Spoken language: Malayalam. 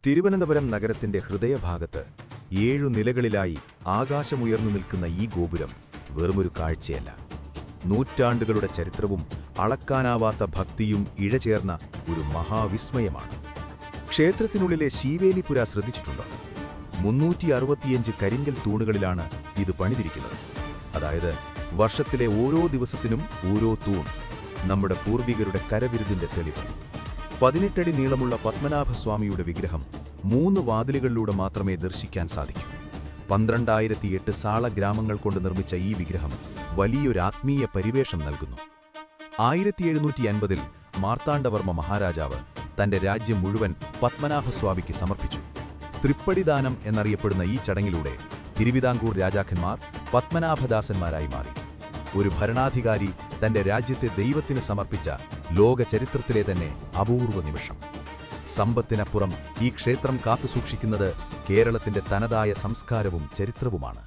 തിരുവനന്തപുരം നഗരത്തിന്റെ ഹൃദയഭാഗത്ത് 7 നിലകളിലായി ആകാശമുയർന്നു നിൽക്കുന്ന ഈ ഗോപുരം വെറുമൊരു കാഴ്ചയല്ല. നൂറ്റാണ്ടുകളുടെ ചരിത്രവും അളക്കാനാവാത്ത ഭക്തിയും ഇഴചേർന്ന ഒരു മഹാവിസ്മയമാണ്. ക്ഷേത്രത്തിനുള്ളിലെ ശീവേലിപുര ശ്രദ്ധിച്ചിട്ടുണ്ടോ? 365 കരിങ്കൽ തൂണുകളിലാണ് ഇത് പണിതിരിക്കുന്നത്. അതായത് വർഷത്തിലെ ഓരോ ദിവസത്തിനും ഓരോ തൂൺ നമ്മുടെ പൂർവികരുടെ കരവിരുതിന്റെ തെളിവ്. 18 അടി നീളമുള്ള പത്മനാഭസ്വാമിയുടെ വിഗ്രഹം 3 വാതിലുകളിലൂടെ മാത്രമേ ദർശിക്കാൻ സാധിക്കൂ. 12,008 സാള ഗ്രാമങ്ങൾ കൊണ്ട് നിർമ്മിച്ച ഈ വിഗ്രഹം വലിയൊരാത്മീയ പരിവേഷം നൽകുന്നു. 1750-ൽ മാർത്താണ്ഡവർമ്മ മഹാരാജാവ് തന്റെ രാജ്യം മുഴുവൻ പത്മനാഭസ്വാമിക്ക് സമർപ്പിച്ചു. തൃപ്പടിദാനം എന്നറിയപ്പെടുന്ന ഈ ചടങ്ങിലൂടെ തിരുവിതാംകൂർ രാജാക്കന്മാർ പത്മനാഭദാസന്മാരായി മാറി. ഒരു ഭരണാധികാരി തന്റെ രാജ്യത്തെ ദൈവത്തിന് സമർപ്പിച്ച ലോക ചരിത്രത്തിലെ തന്നെ അപൂർവ നിമിഷം. സമ്പത്തിനപ്പുറം ഈ ക്ഷേത്രം കാത്തുസൂക്ഷിക്കുന്നത് കേരളത്തിന്റെ തനതായ സംസ്കാരവും ചരിത്രവുമാണ്.